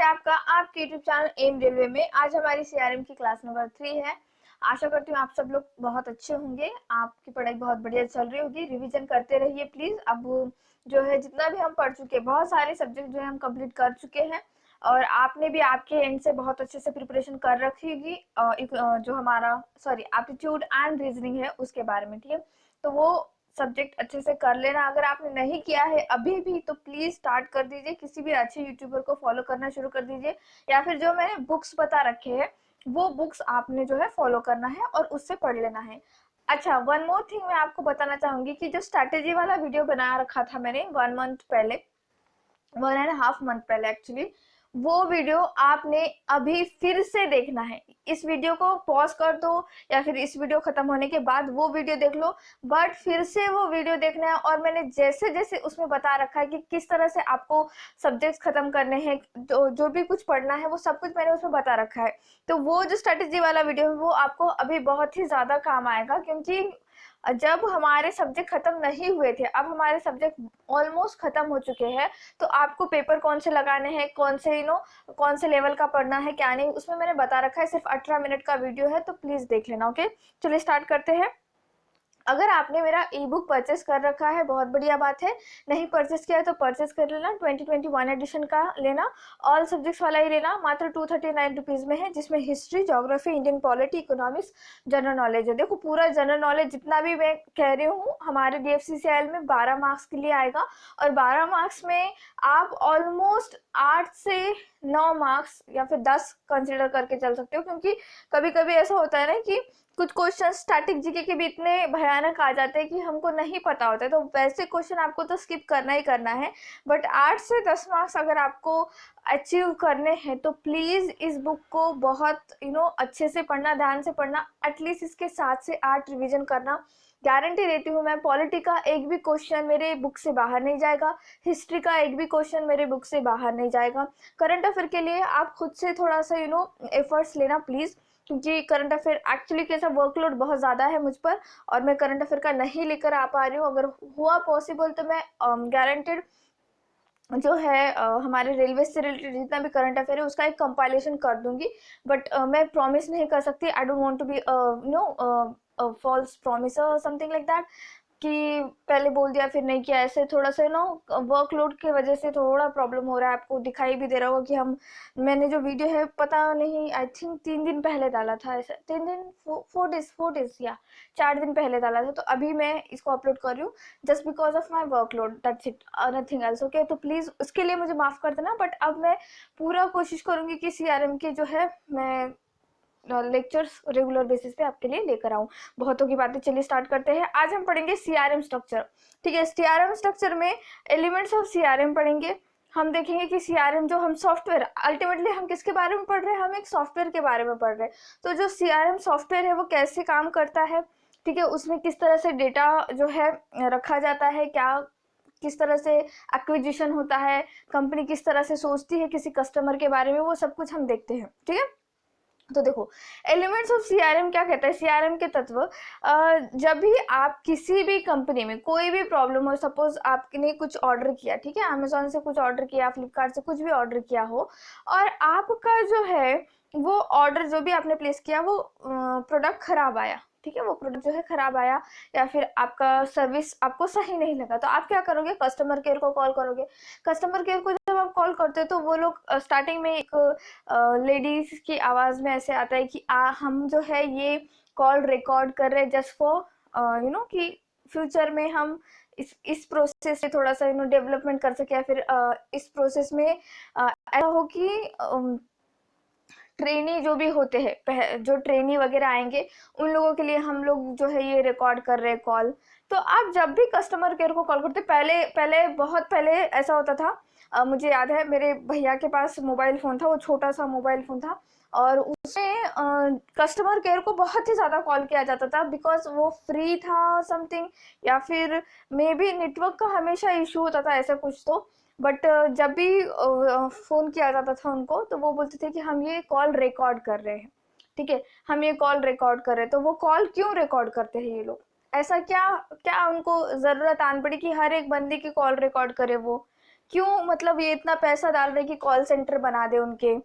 आपका आपके YouTube channel M railway में। आज हमारी सीआरएम की क्लास नंबर 3 है। आशा करती हूँ आप सब लोग बहुत अच्छे होंगे, आपकी पढ़ाई बहुत बढ़िया चल रही होगी। रिवीजन करते रहिए प्लीज। अब जो है जितना भी हम पढ़ चुके हैं, बहुत सारे सब्जेक्ट जो है हम कंप्लीट कर चुके हैं और आपने भी आपके एंड से बहुत अच्छे से प्रिपरेशन कर रखी होगी। जो हमारा एप्टीट्यूड एंड रीजनिंग है उसके बारे में, ठीक है। तो वो सब्जेक्ट अच्छे से कर लेना। अगर आपने नहीं किया है अभी भी तो प्लीज स्टार्ट कर दीजिए, किसी भी अच्छे यूट्यूबर को फॉलो करना शुरू कर दीजिए, या फिर जो मैंने बुक्स बता रखे हैं वो बुक्स आपने जो है फॉलो करना है और उससे पढ़ लेना है। अच्छा, वन मोर थिंग मैं आपको बताना चाहूंगी कि जो स्ट्रैटेजी वाला वीडियो बना रखा था मैंने 1 मंथ पहले, 1.5 मंथ पहले एक्चुअली, वो वीडियो आपने अभी फिर से देखना है। इस वीडियो को पॉज कर दो या फिर इस वीडियो खत्म होने के बाद वो वीडियो देख लो, बट फिर से वो वीडियो देखना है। और मैंने जैसे जैसे उसमें बता रखा है कि किस तरह से आपको सब्जेक्ट्स खत्म करने हैं, तो जो भी कुछ पढ़ना है वो सब कुछ मैंने उसमें बता रखा है। तो वो जो स्ट्रेटेजी वाला वीडियो है वो आपको अभी बहुत ही ज्यादा काम आएगा, क्योंकि जब हमारे सब्जेक्ट खत्म नहीं हुए थे, अब हमारे सब्जेक्ट ऑलमोस्ट खत्म हो चुके हैं। तो आपको पेपर कौन से लगाने हैं, कौन से कौन से लेवल का पढ़ना है क्या नहीं, उसमें मैंने बता रखा है। सिर्फ 18 मिनट का वीडियो है, तो प्लीज देख लेना। ओके, चलिए स्टार्ट करते हैं। अगर आपने मेरा ई बुक परचेस कर रखा है बहुत बढ़िया बात है, नहीं परचेस किया है तो परचेस कर लेना। 2021 एडिशन का लेना, ऑल सब्जेक्ट्स वाला ही लेना। मात्र 239 रुपीज में है, जिसमें history, geography, Indian polity, economics, general knowledge है। देखो पूरा जनरल नॉलेज जितना भी मैं कह रही हूँ हमारे DFCCIL में 12 मार्क्स के लिए आएगा, और 12 मार्क्स में आप ऑलमोस्ट 8 से 9 मार्क्स या फिर 10 कंसिडर करके चल सकते हो, क्योंकि कभी कभी ऐसा होता है ना कि कुछ क्वेश्चन स्टैटिक जीके के भी इतने भयानक आ जाते हैं कि हमको नहीं पता होता है, तो वैसे क्वेश्चन आपको तो स्किप करना ही करना है। बट 8 से 10 मार्क्स अगर आपको अचीव करने हैं तो प्लीज इस बुक को बहुत अच्छे से पढ़ना, ध्यान से पढ़ना। एटलीस्ट इसके 7 से 8 रिवीजन करना। गारंटी देती हूँ मैं, पॉलिटी का एक भी क्वेश्चन मेरे बुक से बाहर नहीं जाएगा, हिस्ट्री का एक भी क्वेश्चन मेरे बुक से बाहर नहीं जाएगा। करंट अफेयर के लिए आप खुद से थोड़ा सा एफर्ट्स लेना प्लीज, क्योंकि करंट अफेयर एक्चुअली कैसा वर्कलोड बहुत ज़्यादा है मुझ पर और मैं करंट अफेयर का नहीं लेकर आ पा रही हूँ। अगर हुआ पॉसिबल तो मैं गारंटेड जो है हमारे रेलवे से रिलेटेड जितना भी करंट अफेयर है उसका एक कंपाइलेशन कर दूंगी। बट मैं प्रॉमिस नहीं कर सकती, I don't want to be false promise और समथिंग लाइक दैट, कि पहले बोल दिया फिर नहीं किया। ऐसे थोड़ा सा वर्कलोड की वजह से थोड़ा प्रॉब्लम हो रहा है। आपको दिखाई भी दे रहा होगा कि मैंने जो वीडियो है पता नहीं, आई थिंक 3 दिन पहले डाला था, ऐसा 3 दिन, 4 डेज या 4 दिन पहले डाला था। तो अभी मैं इसको अपलोड कर रही हूँ just because of my workload, that's it, nothing else. Okay, तो प्लीज उसके लिए मुझे माफ कर देना। बट अब मैं पूरा कोशिश करूंगी कि सीआरएम के जो है मैं लेक्चर्स रेगुलर बेसिस पे आपके लिए लेकर आऊं। बहुतों की बातें, चलिए स्टार्ट करते हैं। आज हम पढ़ेंगे सीआरएम स्ट्रक्चर, ठीक है। सीआरएम स्ट्रक्चर में एलिमेंट्स ऑफ सीआरएम पढ़ेंगे। हम देखेंगे कि सीआरएम जो हम सॉफ्टवेयर, अल्टीमेटली हम किसके बारे में पढ़ रहे हैं, हम एक सॉफ्टवेयर के बारे में पढ़ रहे हैं। तो जो सीआरएम सॉफ्टवेयर है वो कैसे काम करता है, ठीक है, उसमें किस तरह से डेटा जो है रखा जाता है, क्या किस तरह से एक्विजिशन होता है, कंपनी किस तरह से सोचती है किसी कस्टमर के बारे में, वो सब कुछ हम देखते हैं, ठीक है। तो देखो, एलिमेंट्स ऑफ सीआरएम क्या कहता है, सीआरएम के तत्व। जब भी आप किसी भी कंपनी में कोई भी प्रॉब्लम हो, सपोज आपने कुछ ऑर्डर किया, ठीक है, अमेजोन से कुछ ऑर्डर किया, फ्लिपकार्ट से कुछ भी ऑर्डर किया हो, और आपका जो है वो ऑर्डर जो भी आपने प्लेस किया वो प्रोडक्ट खराब आया, ठीक है, वो प्रोडक्ट जो है खराब आया, या फिर आपका सर्विस आपको सही नहीं लगा, तो आप क्या करोगे, कस्टमर केयर को कॉल करोगे। कस्टमर केयर को जब आप कॉल करते हो तो वो लोग स्टार्टिंग में एक लेडीज की आवाज में ऐसे आता है कि हम जो है ये कॉल रिकॉर्ड कर रहे हैं जस्ट फॉर कि फ्यूचर में हम इस प्रोसेस से थोड़ा सा डेवलपमेंट कर सके, या फिर इस प्रोसेस में ऐसा हो कि ट्रेनी जो भी होते हैं, जो ट्रेनी वगैरह आएंगे उन लोगों के लिए हम लोग जो है ये रिकॉर्ड कर रहे हैं कॉल। तो आप जब भी कस्टमर केयर को कॉल करते, पहले पहले बहुत पहले ऐसा होता था, मुझे याद है मेरे भैया के पास मोबाइल फ़ोन था, वो छोटा सा मोबाइल फ़ोन था, और उसमें कस्टमर केयर को बहुत ही ज़्यादा कॉल किया जाता था, बिकॉज वो फ्री था समथिंग, या फिर मे बी नेटवर्क का हमेशा इशू होता था, ऐसा कुछ। तो बट जब भी फ़ोन किया जाता था उनको तो वो बोलते थे कि हम ये कॉल रिकॉर्ड कर रहे हैं, ठीक है, हम ये कॉल रिकॉर्ड कर रहे हैं। तो वो कॉल क्यों रिकॉर्ड करते हैं ये लोग, ऐसा क्या क्या उनको ज़रूरत आन पड़ी कि हर एक बंदे की कॉल रिकॉर्ड करे वो, क्यों मतलब ये इतना पैसा डाल रहे कि कॉल सेंटर बना दे उनके,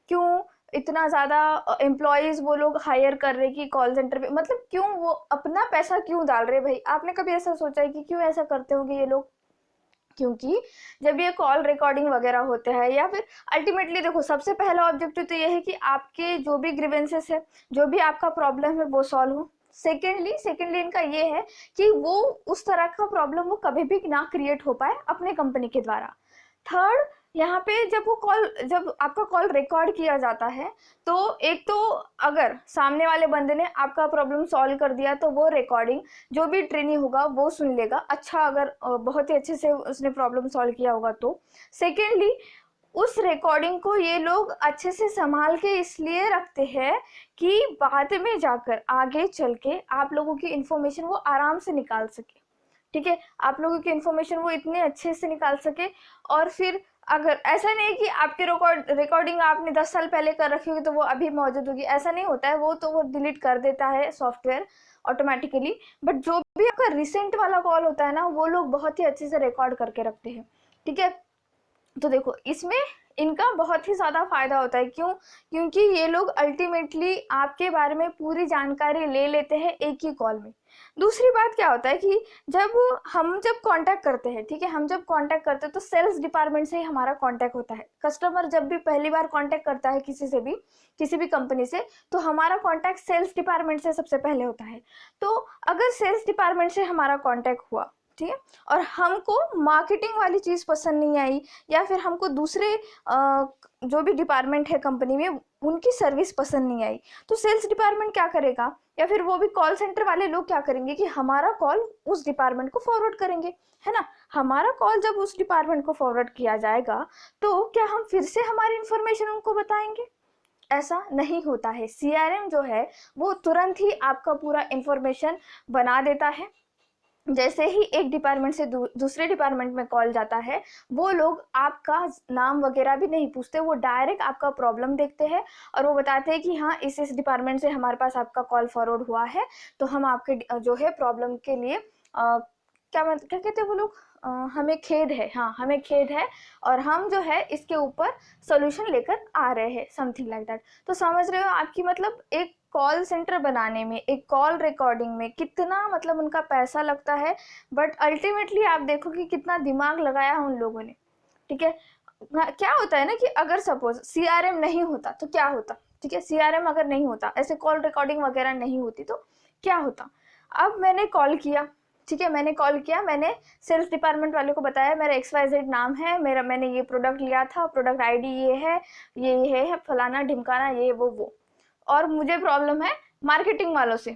क्यों इतना ज़्यादा एम्प्लॉयज़ वो लोग हायर कर रहे कि कॉल सेंटर पे, मतलब क्यों वो अपना पैसा क्यों डाल रहे भाई? आपने कभी ऐसा सोचा है कि क्यों ऐसा करते होंगे ये लोग? क्योंकि जब ये कॉल रिकॉर्डिंग वगैरह होते हैं या फिर अल्टीमेटली देखो, सबसे पहला ऑब्जेक्टिव तो ये है कि आपके जो भी ग्रीवेंसेस है, जो भी आपका प्रॉब्लम है वो सॉल्व हो। सेकेंडली इनका ये है कि वो उस तरह का प्रॉब्लम वो कभी भी ना क्रिएट हो पाए अपने कंपनी के द्वारा। थर्ड, यहाँ पे जब आपका कॉल रिकॉर्ड किया जाता है तो एक तो अगर सामने वाले बंदे ने आपका प्रॉब्लम सॉल्व कर दिया तो वो रिकॉर्डिंग जो भी ट्रेनी होगा वो सुन लेगा, अच्छा अगर बहुत ही अच्छे से उसने प्रॉब्लम सॉल्व किया होगा तो। सेकेंडली, उस रिकॉर्डिंग को ये लोग अच्छे से संभाल के इसलिए रखते हैं कि बाद में जाकर आगे चल के आप लोगों की इंफॉर्मेशन वो आराम से निकाल सके। ठीक है, आप लोगों की इंफॉर्मेशन वो इतने अच्छे से निकाल सके। और फिर अगर ऐसा नहीं कि आपके रिकॉर्डिंग आपने 10 साल पहले कर रखी होगी तो वो अभी मौजूद होगी, ऐसा नहीं होता है, वो डिलीट कर देता है सॉफ्टवेयर ऑटोमेटिकली। बट जो भी आपका रिसेंट वाला कॉल होता है ना, वो लोग बहुत ही अच्छे से रिकॉर्ड करके रखते हैं। ठीक है, तो देखो इसमें इनका बहुत ही ज़्यादा फायदा होता है। क्यों? क्योंकि ये लोग अल्टीमेटली आपके बारे में पूरी जानकारी ले लेते हैं एक ही कॉल में। दूसरी बात क्या होता है कि जब कांटेक्ट करते हैं, ठीक है, हम जब कांटेक्ट करते हैं तो सेल्स डिपार्टमेंट से ही हमारा कांटेक्ट होता है। कस्टमर जब भी पहली बार कांटेक्ट करता है किसी से भी, किसी भी कंपनी से, तो हमारा कांटेक्ट सेल्स डिपार्टमेंट से सबसे पहले होता है। तो अगर सेल्स डिपार्टमेंट से हमारा कांटेक्ट हुआ, ठीक है, और हमको मार्केटिंग वाली चीज़ पसंद नहीं आई, या फिर हमको दूसरे जो भी डिपार्टमेंट है कंपनी में उनकी सर्विस पसंद नहीं आई, तो सेल्स डिपार्टमेंट क्या करेगा, या फिर वो भी कॉल सेंटर वाले लोग क्या करेंगे कि हमारा कॉल उस डिपार्टमेंट को फॉरवर्ड करेंगे, है ना। हमारा कॉल जब उस डिपार्टमेंट को फॉरवर्ड किया जाएगा तो क्या हम फिर से हमारी इंफॉर्मेशन उनको बताएंगे? ऐसा नहीं होता है। सीआरएम जो है वो तुरंत ही आपका पूरा इंफॉर्मेशन बना देता है। जैसे ही एक डिपार्टमेंट से दूसरे डिपार्टमेंट में कॉल जाता है, वो लोग आपका नाम वगैरह भी नहीं पूछते, वो डायरेक्ट आपका प्रॉब्लम देखते हैं और वो बताते हैं कि हाँ इस डिपार्टमेंट से हमारे पास आपका कॉल फॉरवर्ड हुआ है, तो हम आपके जो है प्रॉब्लम के लिए क्या कहते हैं वो लोग, हमें खेद है, हाँ हमें खेद है, और हम जो है इसके ऊपर सोल्यूशन लेकर आ रहे हैं, समथिंग लाइक दैट। तो समझ रहे हो आपकी, मतलब एक कॉल सेंटर बनाने में, एक कॉल रिकॉर्डिंग में कितना मतलब उनका पैसा लगता है, बट अल्टीमेटली आप देखो कि कितना दिमाग लगाया है उन लोगों ने। ठीक है, क्या होता है ना कि अगर सपोज सीआरएम नहीं होता तो क्या होता, ठीक है, सीआरएम अगर नहीं होता, ऐसे कॉल रिकॉर्डिंग वगैरह नहीं होती तो क्या होता। अब मैंने कॉल किया, ठीक है, मैंने कॉल किया, मैंने सेल्स डिपार्टमेंट वाले को बताया मेरा XYZ नाम है, मैंने ये प्रोडक्ट लिया था, प्रोडक्ट आईडी ये है, ये है फलाना ढिमकाना, ये वो, और मुझे प्रॉब्लम है मार्केटिंग वालों से।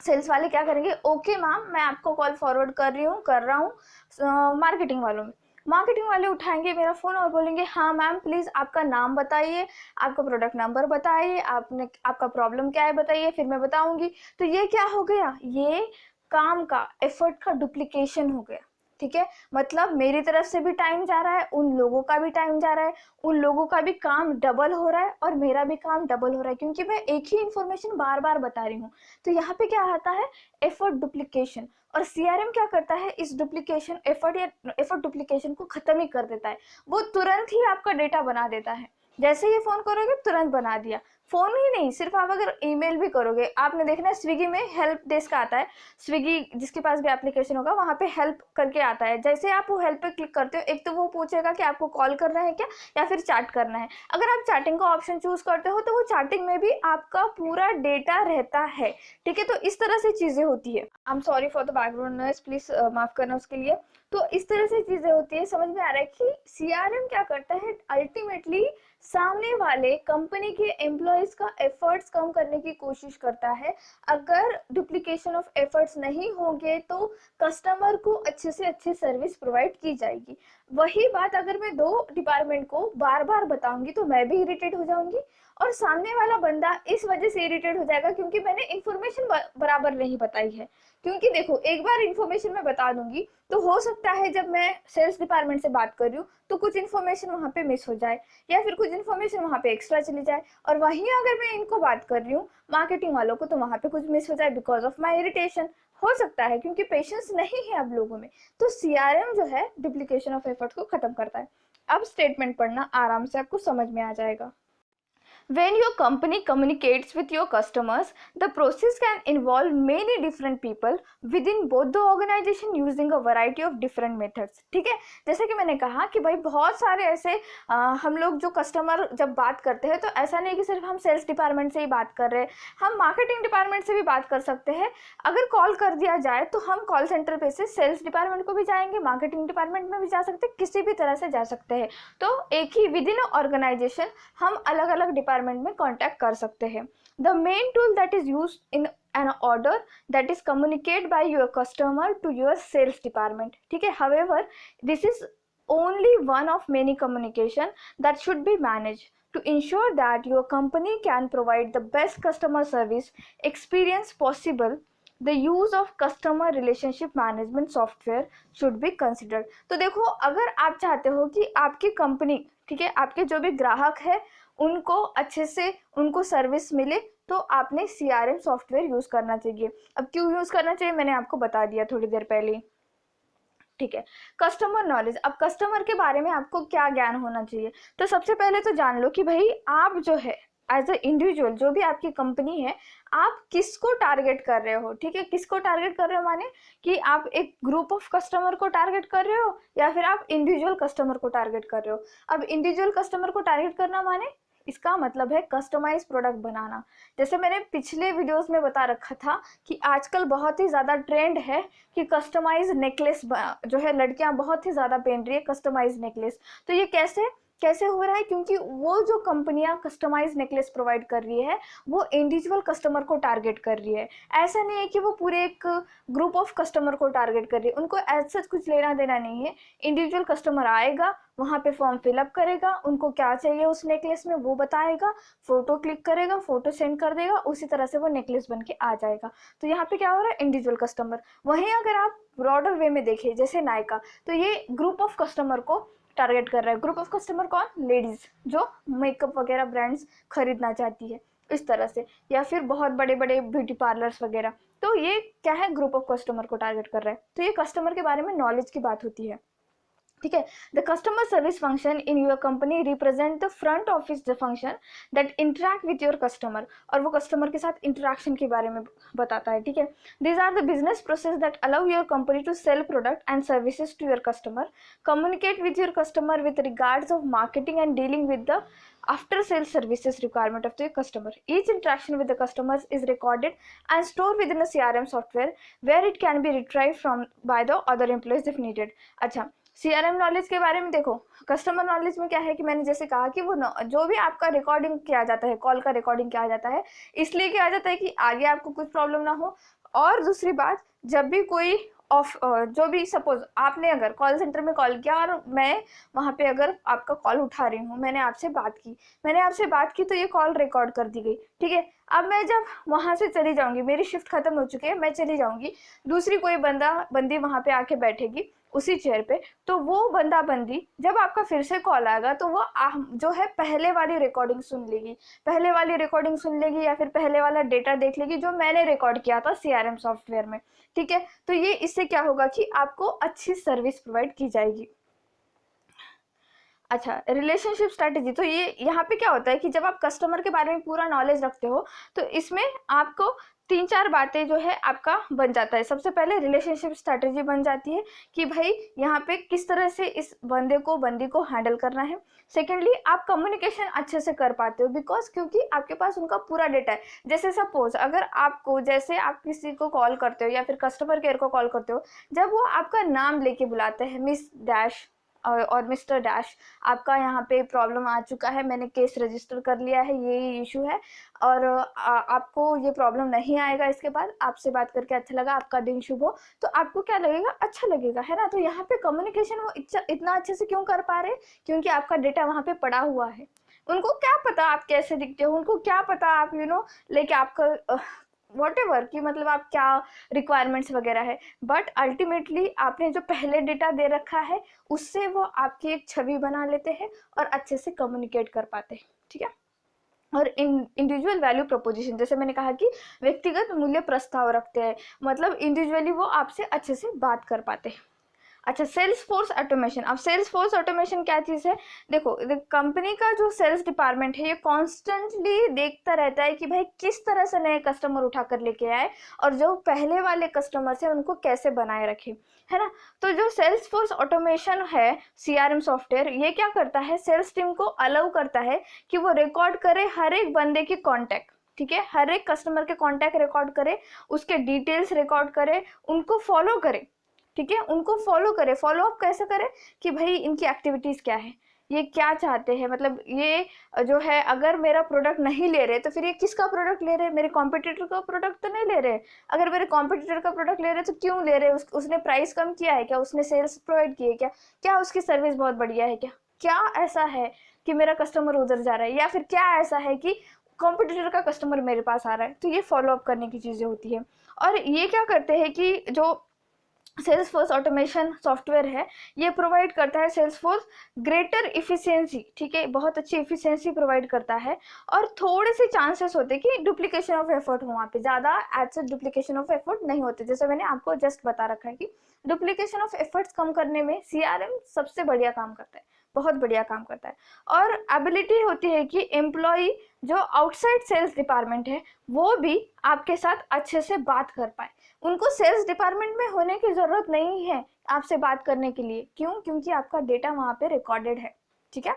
सेल्स वाले क्या करेंगे, ओके मैम मैं आपको कॉल फॉरवर्ड कर रहा हूँ मार्केटिंग वालों में। मार्केटिंग वाले उठाएंगे मेरा फ़ोन और बोलेंगे हाँ मैम प्लीज़ आपका नाम बताइए, आपका प्रोडक्ट नंबर बताइए, आपका प्रॉब्लम क्या है बताइए, फिर मैं बताऊंगी। तो ये क्या हो गया, ये काम का एफर्ट का डुप्लीकेशन हो गया। ठीक है, मतलब मेरी तरफ से भी टाइम जा रहा है, उन लोगों का भी टाइम जा रहा है, उन लोगों का भी काम डबल हो रहा है और मेरा भी काम डबल हो रहा है, क्योंकि मैं एक ही इंफॉर्मेशन बार बार बता रही हूँ। तो यहाँ पे क्या आता है, एफर्ट डुप्लीकेशन। और सीआरएम क्या करता है, इस डुप्लीकेशन एफर्ट डुप्लीकेशन को खत्म ही कर देता है। वो तुरंत ही आपका डेटा बना देता है, जैसे ही फोन करोगे तुरंत बना दिया। फोन ही नहीं, सिर्फ आप अगर ईमेल भी करोगे, आपने देखना है स्विगी में हेल्प डेस्क आता है, स्विगी जिसके पास भी एप्लीकेशन होगा वहाँ पे हेल्प करके आता है। जैसे आप वो हेल्प पे क्लिक करते हो, एक तो वो पूछेगा कि आपको कॉल करना है क्या या फिर चैट करना है। अगर आप चैटिंग का ऑप्शन चूज करते हो तो वो चैटिंग में भी आपका पूरा डेटा रहता है। ठीक है, तो इस तरह से चीजें होती है। I am sorry for the background noise, please माफ करना उसके लिए। तो इस तरह से चीजें होती है। समझ में आ रहा है कि सीआरएम क्या करता है, अल्टीमेटली सामने वाले कंपनी के एम्प्लॉयज का एफर्ट्स कम करने की कोशिश करता है। अगर डुप्लीकेशन ऑफ एफर्ट्स नहीं होंगे तो कस्टमर को अच्छे से अच्छी सर्विस प्रोवाइड की जाएगी। वही बात अगर मैं दो डिपार्टमेंट को बार बार बताऊंगी तो मैं भी इरिटेट हो जाऊंगी और सामने वाला बंदा इस वजह से इरिटेट हो जाएगा क्योंकि मैंने इंफॉर्मेशन बराबर नहीं बताई है। क्योंकि देखो, एक बार इंफॉर्मेशन मैं बता दूंगी तो हो सकता है जब मैं सेल्स डिपार्टमेंट से बात कर रही हूँ तो कुछ इन्फॉर्मेशन वहाँ पे मिस हो जाए या फिर कुछ इन्फॉर्मेशन वहाँ पे एक्स्ट्रा चली जाए, और वहीं अगर मैं इनको बात कर रही हूँ मार्केटिंग वालों को तो वहाँ पे कुछ मिस हो जाए बिकॉज ऑफ माई इरिटेशन। हो सकता है क्योंकि पेशेंस नहीं है अब लोगों में। तो CRM जो है डुप्लीकेशन ऑफ एफर्ट को खत्म करता है। अब स्टेटमेंट पढ़ना, आराम से आपको समझ में आ जाएगा। When your company communicates with your customers, the process can involve many different people within both the organization using a variety of different methods। ठीक है, जैसे कि मैंने कहा कि भाई बहुत सारे ऐसे हम लोग जो कस्टमर जब बात करते हैं तो ऐसा नहीं कि सिर्फ हम सेल्स डिपार्टमेंट से ही बात कर रहे हैं, हम मार्केटिंग डिपार्टमेंट से भी बात कर सकते हैं। अगर कॉल कर दिया जाए तो हम कॉल सेंटर पे से सेल्स डिपार्टमेंट को भी जाएंगे, मार्केटिंग डिपार्टमेंट में भी जा सकते हैं, किसी भी तरह से जा सकते हैं। तो एक ही विद इन ऑर्गेनाइजेशन हम अलग अलग डिपार्टमेंट में कांटेक्ट कर सकते हैं। The main tool that is used in an order that is communicated by your customer to your sales department। ठीक है, however this is only one of many communication that should be managed to ensure that your company can provide the best customer service experience possible। The use of customer relationship management software should be considered। तो देखो, अगर आप चाहते हो कि आपकी company, ठीक है, आपके जो भी ग्राहक है उनको अच्छे से उनको सर्विस मिले, तो आपने CRM सॉफ्टवेयर यूज करना चाहिए। अब क्यों यूज करना चाहिए मैंने आपको बता दिया थोड़ी देर पहले। ठीक है, कस्टमर नॉलेज। अब कस्टमर के बारे में आपको क्या ज्ञान होना चाहिए, तो सबसे पहले तो जान लो कि भाई आप जो है एज अ इंडिविजुअल, जो भी आपकी कंपनी है, आप किसको टारगेट कर रहे हो। ठीक है, किसको टारगेट कर रहे हो माने कि आप एक ग्रुप ऑफ कस्टमर को टारगेट कर रहे हो या फिर आप इंडिविजुअल कस्टमर को टारगेट कर रहे हो। अब इंडिविजुअल कस्टमर को टारगेट करना माने इसका मतलब है कस्टमाइज प्रोडक्ट बनाना। जैसे मैंने पिछले वीडियोस में बता रखा था कि आजकल बहुत ही ज़्यादा ट्रेंड है कि कस्टमाइज नेकलेस जो है लड़कियां बहुत ही ज़्यादा पहन रही है, कस्टमाइज नेकलेस। तो ये कैसे कैसे हो रहा है, क्योंकि वो जो कंपनियां कस्टमाइज नेकलेस प्रोवाइड कर रही है वो इंडिविजुअल कस्टमर को टारगेट कर रही है। ऐसा नहीं है कि वो पूरे एक ग्रुप ऑफ कस्टमर को टारगेट कर रही है, उनको ऐसा कुछ लेना देना नहीं है। इंडिविजुअल कस्टमर आएगा, वहाँ पे फॉर्म फिलअप करेगा, उनको क्या चाहिए उस नेकलेस में वो बताएगा, फोटो क्लिक करेगा, फोटो सेंड कर देगा, उसी तरह से वो नेकलेस बन के आ जाएगा। तो यहाँ पे क्या हो रहा है, इंडिविजुअल कस्टमर। वहीं अगर आप ब्रॉडर वे में देखें जैसे नायका, तो ये ग्रुप ऑफ कस्टमर को टारगेट कर रहा है। ग्रुप ऑफ कस्टमर कौन, लेडीज जो मेकअप वगैरह ब्रांड्स खरीदना चाहती है इस तरह से, या फिर बहुत बड़े बड़े ब्यूटी पार्लर्स वगैरह। तो ये क्या है, ग्रुप ऑफ कस्टमर को टारगेट कर रहा है। तो ये कस्टमर के बारे में नॉलेज की बात होती है। ठीक है, the customer service function in your company represent the front office the function that interact with your customer, और वो कस्टमर के साथ इंटरेक्शन के बारे में बताता है। ठीक है, these are the business process that allow your company to sell product and services to your customer, communicate with your customer with regards of marketing and dealing with the after sales services requirement of the customer। Each interaction with the customers is recorded and stored within a CRM software where it can be retrieved from by the other employees if needed। अच्छा, CRM knowledge के बारे में देखो, customer knowledge में क्या है कि मैंने जैसे कहा कि वो जो भी आपका रिकॉर्डिंग किया जाता है, कॉल का रिकॉर्डिंग किया जाता है, इसलिए किया जाता है कि आगे आपको कुछ प्रॉब्लम ना हो। और दूसरी बात, जब भी कोई जो भी सपोज आपने अगर कॉल सेंटर में कॉल किया और मैं वहाँ पे अगर आपका कॉल उठा रही हूँ, मैंने आपसे बात की तो ये कॉल रिकॉर्ड कर दी गई। ठीक है, अब मैं जब वहाँ से चली जाऊँगी, मेरी शिफ्ट खत्म हो चुकी है, मैं चली जाऊँगी, दूसरी कोई बंदी वहाँ पे आके बैठेगी उसी चेयर पे, तो वो बंदी जब आपका फिर से कॉल आएगा तो वो जो है पहले वाली रिकॉर्डिंग सुन लेगी या फिर पहले वाला डेटा देख लेगी जो मैंने रिकॉर्ड किया था CRM सॉफ्टवेयर में। ठीक है, तो ये इससे क्या होगा कि आपको अच्छी सर्विस प्रोवाइड की जाएगी। अच्छा, रिलेशनशिप स्ट्रैटेजी। तो ये यहाँ पे क्या होता है कि जब आप कस्टमर के बारे में पूरा नॉलेज रखते हो तो इसमें आपको 3-4 बातें जो है आपका बन जाता है। सबसे पहले रिलेशनशिप स्ट्रैटेजी बन जाती है कि भाई यहाँ पे किस तरह से इस बंदी को हैंडल करना है। सेकेंडली, आप कम्युनिकेशन अच्छे से कर पाते हो बिकॉज क्योंकि आपके पास उनका पूरा डेटा है। जैसे सपोज अगर आपको, जैसे आप किसी को कॉल करते हो या फिर कस्टमर केयर को कॉल करते हो, जब वो आपका नाम लेके बुलाते हैं, मिस डैश और मिस्टर डैश, आपका यहाँ पे प्रॉब्लम आ चुका है, मैंने केस रजिस्टर कर लिया है, ये इशू है और आपको ये प्रॉब्लम नहीं आएगा इसके बाद, आपसे बात करके अच्छा लगा, आपका दिन शुभ हो, तो आपको क्या लगेगा, अच्छा लगेगा, है ना। तो यहाँ पे कम्युनिकेशन वो इतना अच्छे से क्यों कर पा रहे, क्योंकि आपका डेटा वहाँ पे पड़ा हुआ है। उनको क्या पता आप कैसे दिखते हो, उनको क्या पता आप लेके आपका वॉटेवर कि मतलब आप क्या रिक्वायरमेंट्स वगैरह है, बट अल्टीमेटली आपने जो पहले डेटा दे रखा है उससे वो आपकी एक छवि बना लेते हैं और अच्छे से कम्युनिकेट कर पाते हैं। ठीक है, और इंडिविजुअल वैल्यू प्रोपोजिशन, जैसे मैंने कहा कि व्यक्तिगत मूल्य प्रस्ताव रखते हैं, मतलब इंडिविजुअली वो आपसे अच्छे से बात कर पाते हैं। अच्छा, सेल्स फोर्स ऑटोमेशन। अब सेल्स फोर्स ऑटोमेशन क्या चीज़ है? देखो, कंपनी का जो सेल्स डिपार्टमेंट है ये कॉन्स्टेंटली देखता रहता है कि भाई किस तरह से नए कस्टमर उठा कर लेके आए और जो पहले वाले कस्टमर्स हैं उनको कैसे बनाए रखे, है ना। तो जो सेल्स फोर्स ऑटोमेशन है सीआरएम सॉफ्टवेयर, ये क्या करता है, सेल्स टीम को अलाउ करता है कि वो रिकॉर्ड करे हर एक बंदे की कॉन्टैक्ट, ठीक है, हर एक कस्टमर के कॉन्टैक्ट रिकॉर्ड करे, उसके डिटेल्स रिकॉर्ड करे, उनको फॉलो करे, ठीक है, उनको फॉलो करे। फॉलो अप कैसे करे कि भाई इनकी एक्टिविटीज क्या है, ये क्या चाहते हैं, मतलब ये जो है अगर मेरा प्रोडक्ट नहीं ले रहे तो फिर ये किसका प्रोडक्ट ले रहे हैं, मेरे कॉम्पिटिटर का प्रोडक्ट तो नहीं ले रहे। अगर मेरे कॉम्पिटिटर का प्रोडक्ट ले रहे तो क्यों ले रहे, उसने प्राइस कम किया है क्या, उसने सेल्स प्रोवाइड की है क्या, क्या उसकी सर्विस बहुत बढ़िया है क्या, क्या ऐसा है कि मेरा कस्टमर उधर जा रहा है, या फिर क्या ऐसा है कि कॉम्पिटिटर का कस्टमर मेरे पास आ रहा है। तो ये फॉलो अप करने की चीजें होती है। और ये क्या करते हैं कि जो सेल्स फोर्स ऑटोमेशन सॉफ्टवेयर है ये प्रोवाइड करता है सेल्स फोर्स ग्रेटर इफिशियंसी, ठीक है, बहुत अच्छी इफिशियंसी प्रोवाइड करता है। और थोड़े से चांसेस होते हैं कि डुप्लीकेशन ऑफ एफर्ट हो, वहाँ पे ज़्यादा एज डुप्लीकेशन ऑफ एफर्ट नहीं होते, जैसे मैंने आपको जस्ट बता रखा है कि डुप्लीकेशन ऑफ एफर्ट्स कम करने में सीआरएम सबसे बढ़िया काम करता है, बहुत बढ़िया काम करता है। और एबिलिटी होती है कि एम्प्लॉय जो आउटसाइड सेल्स डिपार्टमेंट है वो भी आपके साथ अच्छे से बात कर पाए, उनको सेल्स डिपार्टमेंट में होने की जरूरत नहीं है आपसे बात करने के लिए, क्यों, क्योंकि आपका डेटा वहां पे रिकॉर्डेड है, ठीक है।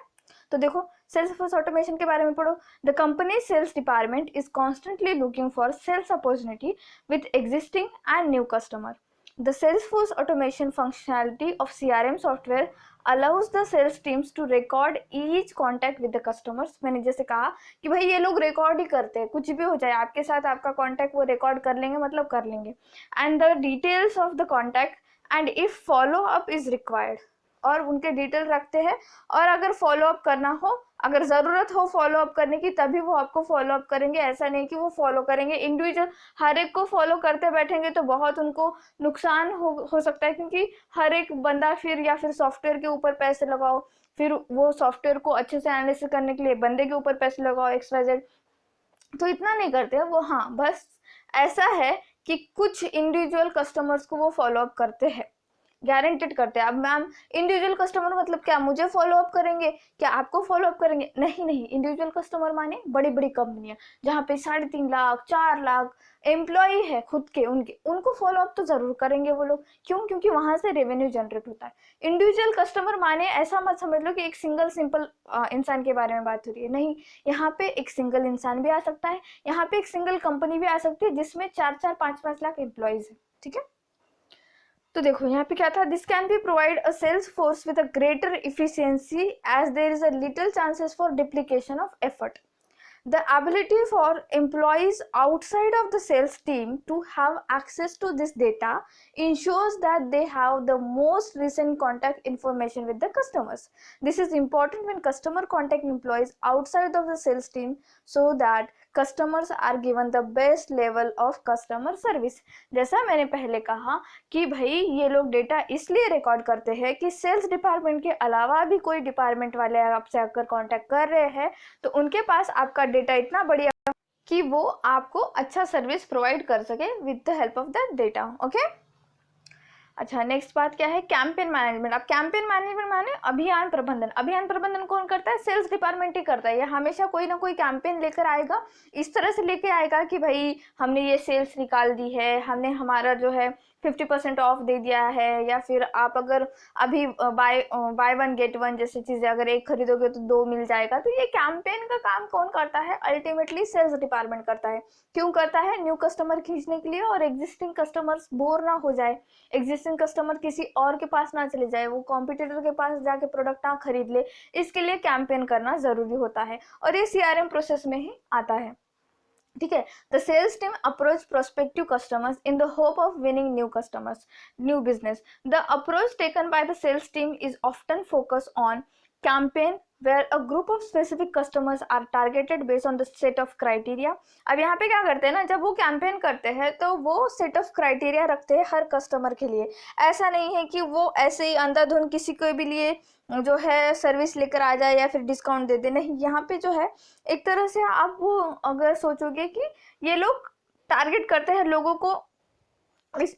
तो देखो, सेल्स फोर्स ऑटोमेशन के बारे में पढ़ो। The company sales department is constantly looking for sales opportunity with existing and new customer. The Salesforce automation functionality of CRM software allows the sales teams to record each contact with the customers। मैंने जैसे कहा कि भाई ये लोग record ही करते हैं, कुछ भी हो जाए आपके साथ आपका कॉन्टैक्ट वो रिकॉर्ड कर लेंगे, मतलब कर लेंगे। And the details of the contact and if follow up is required, और उनके डिटेल रखते हैं, और अगर फॉलो अप करना हो, अगर ज़रूरत हो फॉलो अप करने की तभी वो आपको फॉलो अप करेंगे, ऐसा नहीं कि वो फॉलो करेंगे इंडिविजुअल हर एक को फॉलो करते बैठेंगे तो बहुत उनको नुकसान हो सकता है, क्योंकि हर एक बंदा फिर या फिर सॉफ्टवेयर के ऊपर पैसे लगाओ, फिर वो सॉफ्टवेयर को अच्छे से एनालिसिस करने के लिए बंदे के ऊपर पैसे लगाओ XYZ, तो इतना नहीं करते वो। हाँ, बस ऐसा है कि कुछ इंडिविजुअल कस्टमर्स को वो फॉलो अप करते हैं, गारंटेड करते हैं। अब मैम इंडिविजुअल कस्टमर मतलब क्या, मुझे फॉलो अप करेंगे क्या, आपको फॉलो अप करेंगे, नहीं नहीं, इंडिविजुअल कस्टमर माने बड़ी बड़ी कंपनियां जहाँ पे 3.5 लाख 4 लाख एम्प्लॉय है खुद के, उनको फॉलो अप तो जरूर करेंगे वो लोग, क्यों, क्योंकि वहां से रेवेन्यू जनरेट होता है। इंडिविजुअल कस्टमर माने ऐसा मत समझ लो कि एक सिंगल सिंपल इंसान के बारे में बात हो रही है, नहीं, यहाँ पे एक सिंगल इंसान भी आ सकता है, यहाँ पे एक सिंगल कंपनी भी आ सकती है जिसमें 4-4 5-5 लाख एम्प्लॉयज है, ठीक है। तो देखो यहाँ पे क्या था, this can be provide a sales force with a greater efficiency as there is a little chances for duplication of effort. The ability for employees outside of the sales team to have access to this data ensures that they have the most recent contact information with the customers. This is important when customer contact employees outside of the sales team so that customers are given the best level of customer service। जैसा मैंने पहले कहा कि भाई ये लोग data इसलिए record करते हैं कि सेल्स डिपार्टमेंट के अलावा भी कोई डिपार्टमेंट वाले आपसे अगर कांटेक्ट कर रहे हैं तो उनके पास आपका डेटा इतना बढ़िया कि वो आपको अच्छा सर्विस प्रोवाइड कर सके with the help of that data, okay. अच्छा, नेक्स्ट बात क्या है, कैंपेन मैनेजमेंट। अब कैंपेन मैनेजमेंट माने अभियान प्रबंधन। अभियान प्रबंधन कौन करता है, सेल्स डिपार्टमेंट ही करता है। ये हमेशा कोई ना कोई कैंपेन लेकर आएगा, इस तरह से लेके आएगा कि भाई हमने ये सेल्स निकाल दी है, हमने हमारा जो है 50% ऑफ दे दिया है, या फिर आप अगर अभी बाय वन गेट वन जैसी चीज़ें अगर एक खरीदोगे तो 2 मिल जाएगा। तो ये कैंपेन का काम कौन करता है, अल्टीमेटली सेल्स डिपार्टमेंट करता है। क्यों करता है, न्यू कस्टमर खींचने के लिए और एग्जिस्टिंग कस्टमर्स बोर ना हो जाए, एग्जिस्टिंग कस्टमर किसी और के पास ना चले जाए, वो कॉम्पिटिटर के पास जाके प्रोडक्ट ना खरीद ले, इसके लिए कैंपेन करना जरूरी होता है और ये सीआरएम प्रोसेस में ही आता है, ठीक है। The sales team approach prospective customers in the hope of winning new customers, new business. The approach taken by the sales team is often focus on campaign where a group of specific customers are targeted based on the set of criteria। अब यहाँ पे क्या करते हैं ना, जब वो campaign करते हैं तो वो सेट ऑफ क्राइटेरिया रखते हैं हर कस्टमर के लिए। ऐसा नहीं है कि वो ऐसे ही अंधाधुंध किसी को भी लिए जो है सर्विस लेकर आ जाए या फिर डिस्काउंट दे दे, नहीं। यहाँ पे जो है एक तरह से आप वो अगर सोचोगे कि ये लोग टारगेट करते हैं लोगों को, इस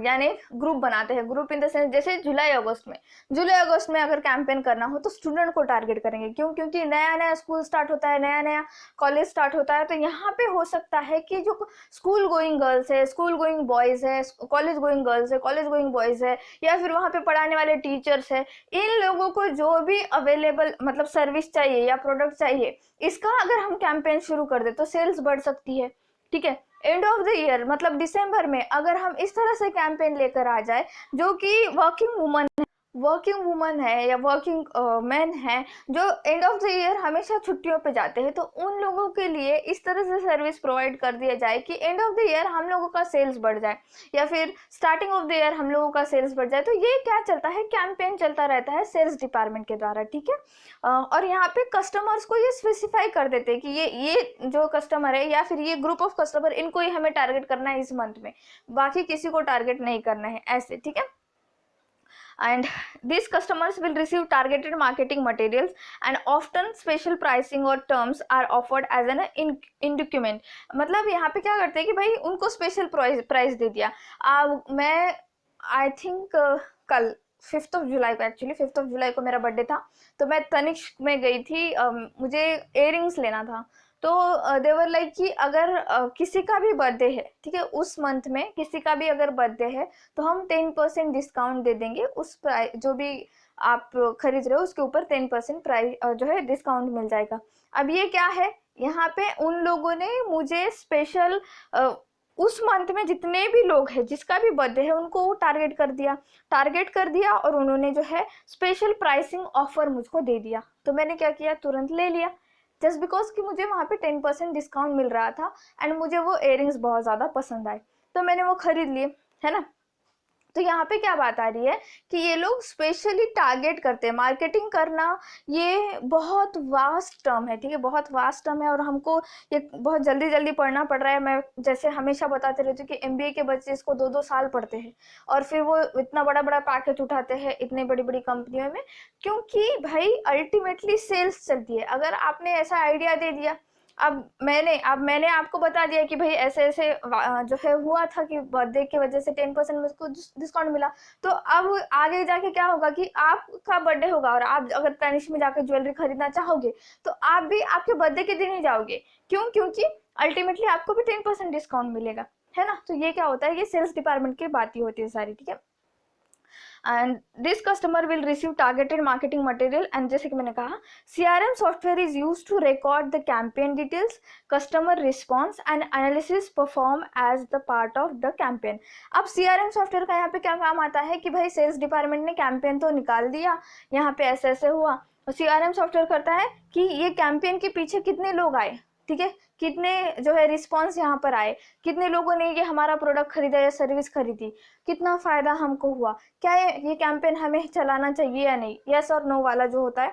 यानी ग्रुप बनाते हैं। ग्रुप इन द सेंस जैसे जुलाई अगस्त में अगर कैंपेन करना हो तो स्टूडेंट को टारगेट करेंगे। क्यों? क्योंकि नया नया स्कूल स्टार्ट होता है, नया नया कॉलेज स्टार्ट होता है, तो यहाँ पे हो सकता है कि जो स्कूल गोइंग गर्ल्स है, स्कूल गोइंग बॉयज है, कॉलेज गोइंग गर्ल्स है, कॉलेज गोइंग बॉयज है, या फिर वहाँ पे पढ़ाने वाले टीचर्स है, इन लोगों को जो भी अवेलेबल मतलब सर्विस चाहिए या प्रोडक्ट चाहिए, इसका अगर हम कैंपेन शुरू कर दे तो सेल्स बढ़ सकती है। ठीक है, एंड ऑफ द ईयर मतलब दिसंबर में अगर हम इस तरह से कैंपेन लेकर आ जाए, जो कि वर्किंग वुमन है या वर्किंग मैन है जो एंड ऑफ द ईयर हमेशा छुट्टियों पे जाते हैं, तो उन लोगों के लिए इस तरह से सर्विस प्रोवाइड कर दिया जाए कि एंड ऑफ द ईयर हम लोगों का सेल्स बढ़ जाए या फिर स्टार्टिंग ऑफ द ईयर हम लोगों का सेल्स बढ़ जाए। तो ये क्या चलता है, कैंपेन चलता रहता है सेल्स डिपार्टमेंट के द्वारा। ठीक है, और यहाँ पे कस्टमर्स को ये स्पेसिफाई कर देते हैं कि ये जो कस्टमर है या फिर ये ग्रुप ऑफ कस्टमर, इनको ही हमें टारगेट करना है इस मंथ में, बाकी किसी को टारगेट नहीं करना है, ऐसे। ठीक है, and these customers will receive targeted marketing materials and often special pricing or terms are offered as an inducement। मतलब यहाँ पे क्या करते हैं कि भाई उनको स्पेशल प्राइस दे दिया। मैं आई थिंक कल 5th ऑफ जुलाई को, एक्चुअली 5th ऑफ जुलाई को मेरा बर्थडे था, तो मैं तनिष्क में गई थी, मुझे इयररिंग्स लेना था। तो देवर लाइक कि अगर किसी का भी बर्थडे है, ठीक है, उस मंथ में किसी का भी अगर बर्थडे है तो हम 10% डिस्काउंट दे देंगे, उस प्राइस जो भी आप खरीद रहे हो उसके ऊपर 10% प्राइस जो है डिस्काउंट मिल जाएगा। अब ये क्या है, यहाँ पे उन लोगों ने मुझे स्पेशल उस मंथ में जितने भी लोग हैं जिसका भी बर्थडे है उनको टारगेट कर दिया और उन्होंने जो है स्पेशल प्राइसिंग ऑफर मुझको दे दिया। तो मैंने क्या किया, तुरंत ले लिया, जस्ट बिकॉज कि मुझे वहाँ पे 10% डिस्काउंट मिल रहा था एंड मुझे वो इयररिंग्स बहुत ज़्यादा पसंद आए, तो मैंने वो खरीद लिए, है ना। तो यहाँ पे क्या बात आ रही है कि ये लोग स्पेशली टारगेट करते हैं। मार्केटिंग करना ये बहुत वास्ट टर्म है, ठीक है, बहुत वास्ट टर्म है और हमको ये बहुत जल्दी जल्दी पढ़ना पड़ रहा है। मैं जैसे हमेशा बताते रहती हूँ कि MBA के बच्चे इसको 2-2 साल पढ़ते हैं और फिर वो इतना बड़ा बड़ा पैकेज उठाते हैं इतनी बड़ी बड़ी कंपनियों में, क्योंकि भाई अल्टीमेटली सेल्स चलती है। अगर आपने ऐसा आइडिया दे दिया, अब मैंने आपको बता दिया कि भाई ऐसे ऐसे जो है हुआ था कि बर्थडे की वजह से 10% मुझको डिस्काउंट मिला, तो अब आगे जाके क्या होगा कि आपका बर्थडे होगा और आप अगर तनिष्क में जाकर ज्वेलरी खरीदना चाहोगे तो आप भी आपके बर्थडे के दिन ही जाओगे। क्यों? क्योंकि अल्टीमेटली आपको भी 10% डिस्काउंट मिलेगा, है ना। तो ये क्या होता है, ये सेल्स डिपार्टमेंट की बात ही होती है सारी। ठीक है, and this customer will receive targeted marketing material, and जैसे कि मैंने कहा CRM software is used to record the campaign details, customer response and analysis perform as the part of the campaign। अब CRM software का यहाँ पे क्या काम आता है कि भाई सेल्स डिपार्टमेंट ने कैंपेन तो निकाल दिया, यहाँ पे ऐसे ऐसे हुआ, और CRM सॉफ्टवेयर करता है कि ये कैंपेन के पीछे कितने लोग आए, ठीक है, कितने जो है रिस्पॉन्स यहाँ पर आए, कितने लोगों ने ये हमारा प्रोडक्ट खरीदा या सर्विस खरीदी, कितना फायदा हमको हुआ, क्या ये कैंपेन हमें चलाना चाहिए या नहीं, यस और नो वाला जो होता है,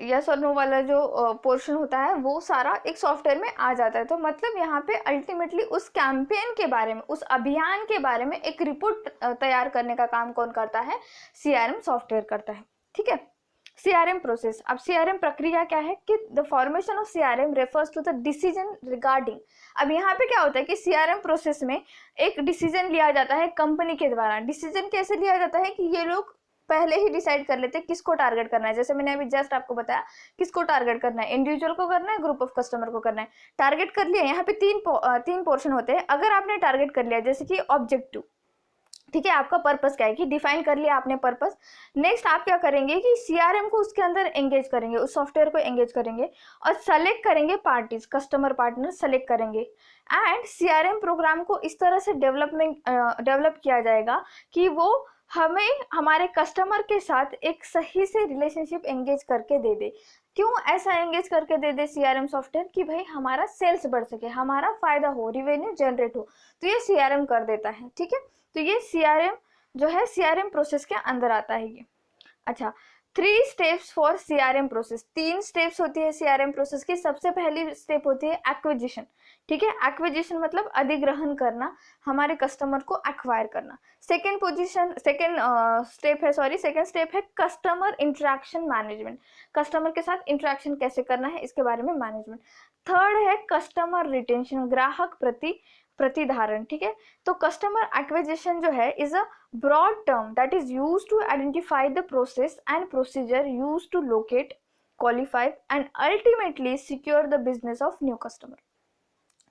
यस और नो वाला जो पोर्शन होता है वो सारा एक सॉफ्टवेयर में आ जाता है। तो मतलब यहाँ पे अल्टीमेटली उस कैंपेन के बारे में, उस अभियान के बारे में एक रिपोर्ट तैयार करने का काम कौन करता है, CRM सॉफ्टवेयर करता है। ठीक है, CRM प्रोसेस। अब CRM प्रक्रिया क्या है कि the formation of CRM refers to the decision regarding. अब यहाँ पे क्या होता है कि CRM प्रोसेस में एक डिसीजन लिया जाता है कंपनी के द्वारा। डिसीजन कैसे लिया जाता है कि ये लोग पहले ही डिसाइड कर लेते हैं किसको टारगेट करना है। जैसे मैंने अभी जस्ट आपको बताया किसको टारगेट करना है, इंडिविजुअल को करना है, ग्रुप ऑफ कस्टमर को करना है। टारगेट कर लिया, यहाँ पे तीन पोर्शन होते हैं। अगर आपने टारगेट कर लिया, जैसे कि ऑब्जेक्टिव, ठीक है, आपका पर्पस क्या है कि डिफाइन कर लिया आपने पर्पस। नेक्स्ट आप क्या करेंगे कि CRM को उसके अंदर एंगेज करेंगे, उस सॉफ्टवेयर को एंगेज करेंगे और सेलेक्ट करेंगे पार्टीज, कस्टमर पार्टनर सेलेक्ट करेंगे। एंड CRM प्रोग्राम को इस तरह से डेवलप किया जाएगा कि वो हमें हमारे कस्टमर के साथ एक सही से रिलेशनशिप एंगेज करके दे दे। क्यों ऐसा एंगेज करके दे दे CRM सॉफ्टवेयर कि भाई हमारा सेल्स बढ़ सके, हमारा फायदा हो, रिवेन्यू जनरेट हो, तो ये CRM कर देता है। ठीक है, तो ये CRM जो है CRM प्रोसेस के अंदर आता है ये। अच्छा, 3 steps for CRM process, 3 steps होती है सीआरएम प्रोसेस की। सबसे पहली स्टेप होती है एक्विजिशन, ठीक है। एक्विजिशन मतलब अधिग्रहण करना, हमारे कस्टमर को एक्वायर करना। सेकेंड स्टेप है कस्टमर इंटरेक्शन मैनेजमेंट, कस्टमर के साथ इंटरेक्शन कैसे करना है इसके बारे में मैनेजमेंट। थर्ड है कस्टमर रिटेंशन, ग्राहक प्रतिधारण, ठीक है। तो कस्टमर एक्विजिशन जो है is a broad term that is used to identify the process and procedure used to locate, qualify and ultimately secure the business of new customer,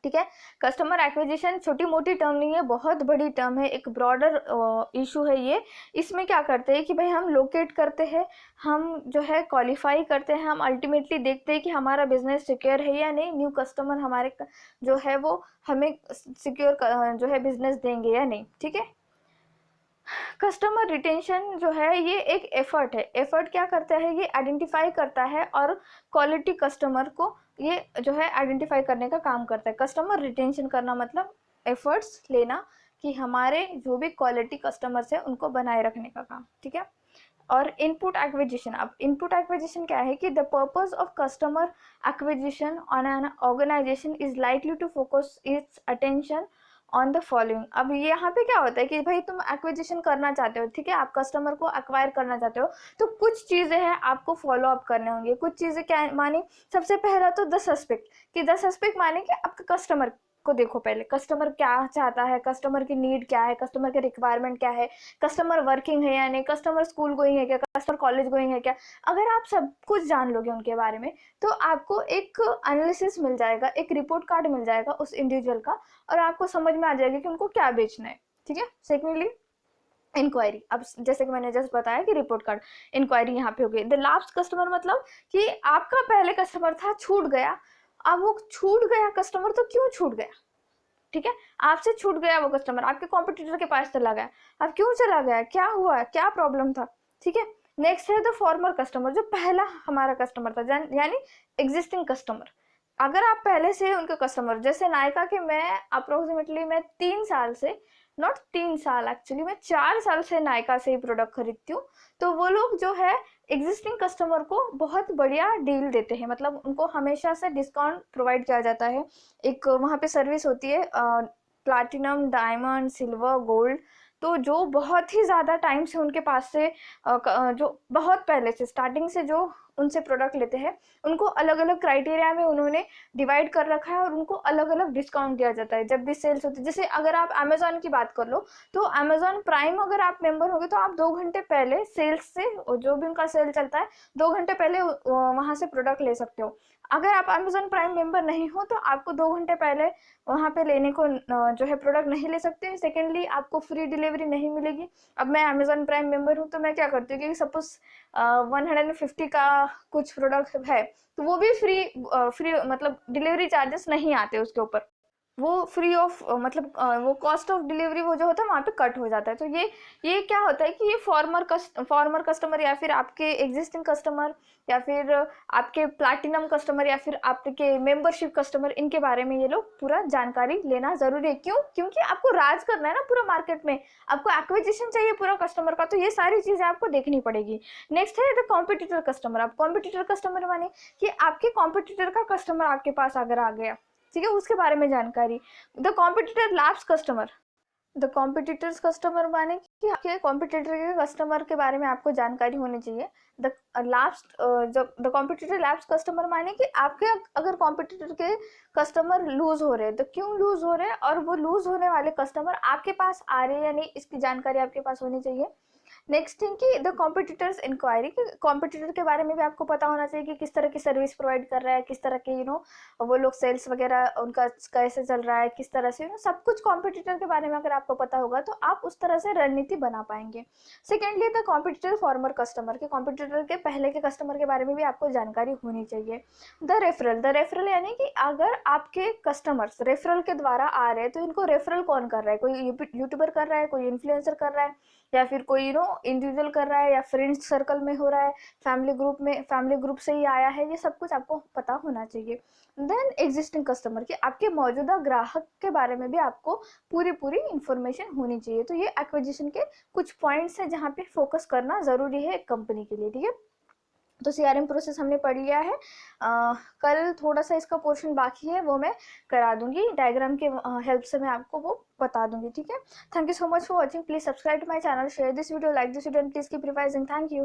ठीक है। कस्टमर एक्विजिशन छोटी मोटी टर्म नहीं है, बहुत बड़ी टर्म है, एक ब्रॉडर इशू है ये। इसमें क्या करते हैं कि भाई हम लोकेट करते हैं, हम जो है क्वालिफाई करते हैं, हम अल्टीमेटली देखते हैं कि हमारा बिजनेस सिक्योर है या नहीं, न्यू कस्टमर हमारे जो है वो हमें सिक्योर जो है बिजनेस देंगे या नहीं, ठीक है। कस्टमर रिटेंशन जो है ये एक एफर्ट है। एफर्ट क्या करता है, ये आइडेंटिफाई करता है और क्वालिटी कस्टमर को ये जो है आइडेंटिफाई करने का काम करता है। कस्टमर रिटेंशन करना मतलब एफर्ट्स लेना कि हमारे जो भी क्वालिटी कस्टमर्स है उनको बनाए रखने का काम, ठीक है। और इनपुट एक्विजिशन, अब इनपुट एक्विजिशन क्या है कि the purpose of customer acquisition on an organisation is likely to focus its attention on the following. अब ये यहाँ पे क्या होता है कि भाई तुम एक्विजिशन करना चाहते हो, ठीक है, आप कस्टमर को एक्वायर करना चाहते हो, तो कुछ चीज़ें हैं आपको फॉलो अप करने होंगे। कुछ चीज़ें क्या मानी, सबसे पहला तो 10 सस्पेक्ट, कि 10 सस्पेक्ट माने कि आपका कस्टमर को देखो, पहले कस्टमर क्या चाहता है, कस्टमर की नीड क्या है, कस्टमर के रिक्वायरमेंट क्या है, कस्टमर वर्किंग है या नहीं, कस्टमर स्कूल गोइंग है क्या, कस्टमर कॉलेज गोइंग है क्या। अगर आप सब कुछ जान लोगे उनके बारे में तो आपको एक एनालिसिस मिल जाएगा, एक रिपोर्ट कार्ड मिल जाएगा उस इंडिविजुअल का, और आपको समझ में आ जाएगा कि उनको क्या बेचना है, ठीक है। सेकेंडली इंक्वायरी, अब जैसे कि मैंने जस्ट बताया कि रिपोर्ट कार्ड, इंक्वायरी यहाँ पे हो गई। द लास्ट कस्टमर मतलब कि आपका पहले कस्टमर था, छूट गया, अब वो छूट गया कस्टमर, तो क्यों छूट गया, ठीक है। आपसे छूट गया वो कस्टमर, आपके कॉम्पिटिटर के पास चला गया, अब क्यों चला गया, क्या हुआ, क्या प्रॉब्लम था, ठीक है। नेक्स्ट है द फॉर्मर कस्टमर, जो पहला हमारा कस्टमर था, यानी एग्जिस्टिंग कस्टमर। अगर आप पहले से उनके कस्टमर, जैसे नायका के मैं अप्रोक्सीमेटली मैं 3 साल से, नॉट 3 साल एक्चुअली, मैं 4 साल से नायका से ही प्रोडक्ट खरीदती हूँ, तो वो लोग जो है एग्जिस्टिंग कस्टमर को बहुत बढ़िया डील देते हैं, मतलब उनको हमेशा से डिस्काउंट प्रोवाइड किया जाता है। एक वहाँ पे सर्विस होती है प्लैटिनम, डायमंड, सिल्वर, गोल्ड, तो जो बहुत ही ज़्यादा टाइम से उनके पास से जो बहुत पहले से स्टार्टिंग से जो उनसे प्रोडक्ट लेते हैं, उनको अलग अलग क्राइटेरिया में उन्होंने डिवाइड कर रखा है और उनको अलग अलग डिस्काउंट दिया जाता है जब भी सेल्स होती है। जैसे अगर आप अमेजोन की बात कर लो, तो अमेजोन प्राइम अगर आप मेंबर होगे तो आप 2 घंटे पहले सेल्स से, जो भी उनका सेल चलता है 2 घंटे पहले वहाँ से प्रोडक्ट ले सकते हो। अगर आप अमेजोन प्राइम मेंबर नहीं हो तो आपको 2 घंटे पहले वहाँ पे लेने को जो है प्रोडक्ट नहीं ले सकते। सेकेंडली आपको फ्री डिलीवरी नहीं मिलेगी। अब मैं अमेजोन प्राइम मेंबर हूँ तो मैं क्या करती हूँ कि सपोज 150 का कुछ प्रोडक्ट है तो वो भी फ्री मतलब डिलीवरी चार्जेस नहीं आते उसके ऊपर, वो फ्री ऑफ मतलब वो कॉस्ट ऑफ डिलीवरी वो जो होता है वहाँ पे कट हो जाता है। तो ये क्या होता है कि ये फॉर्मर कस्टमर या फिर आपके एग्जिस्टिंग कस्टमर या फिर आपके प्लैटिनम कस्टमर या फिर आपके मेंबरशिप कस्टमर, इनके बारे में ये लोग पूरा जानकारी लेना जरूरी है। क्यों? क्योंकि आपको राज करना है ना पूरा मार्केट में, आपको एक्विजिशन चाहिए पूरा कस्टमर का, तो ये सारी चीजें आपको देखनी पड़ेगी। नेक्स्ट है द कॉम्पिटिटर कस्टमर। अब कॉम्पिटिटर कस्टमर माने कि आपके कॉम्पिटिटर का कस्टमर आपके पास अगर आ गया, ठीक है, उसके बारे में जानकारी। The competitor lapse customer, the competitors customer माने कि आपके कॉम्पिटिटर के कस्टमर के बारे में आपको जानकारी होनी चाहिए। द लास्ट जब द कॉम्पिटिटर लैप्स कस्टमर माने कि आपके अगर कॉम्पिटिटर के कस्टमर लूज हो रहे हैं तो क्यों लूज हो रहे हैं, और वो लूज होने वाले कस्टमर आपके पास आ रहे हैं या नहीं, इसकी जानकारी आपके पास होनी चाहिए। नेक्स्ट थिंग कि द कॉम्पिटिटर्स इंक्वायरी, कि कॉम्पिटिटर के बारे में भी आपको पता होना चाहिए कि किस तरह की सर्विस प्रोवाइड कर रहा है, किस तरह के वो लोग सेल्स वगैरह उनका कैसे चल रहा है, किस तरह से सब कुछ कॉम्पिटिटर के बारे में अगर आपको पता होगा तो आप उस तरह से रणनीति बना पाएंगे। Secondly the competitor farmer customer, के कॉम्पिटिटर के पहले के कस्टमर के बारे में भी आपको जानकारी होनी चाहिए। द रेफरल यानी कि अगर आपके कस्टमर्स रेफरल के द्वारा आ रहे हैं तो इनको रेफरल कौन कर रहा है, कोई यूट्यूबर कर रहा है, कोई इन्फ्लुएंसर कर रहा है, या फिर कोई इंडिविजुअल कर रहा है या फ्रेंड्स सर्कल में हो रहा है, फैमिली ग्रुप से ही आया है, ये सब कुछ आपको पता होना चाहिए। देन एग्जिस्टिंग कस्टमर की, आपके मौजूदा ग्राहक के बारे में भी आपको पूरी इंफॉर्मेशन होनी चाहिए। तो ये एक्विजिशन के कुछ पॉइंट्स हैं जहाँ पे फोकस करना जरूरी है एक कंपनी के लिए, ठीक है। तो सीआरएम प्रोसेस हमने पढ़ लिया है। कल थोड़ा सा इसका पोर्शन बाकी है, वो मैं करा दूंगी, डायग्राम के हेल्प से मैं आपको वो बता दूंगी, ठीक है। Thank you so much for watching, please subscribe to my channel, share this video, like this video and please keep revising. Thank you.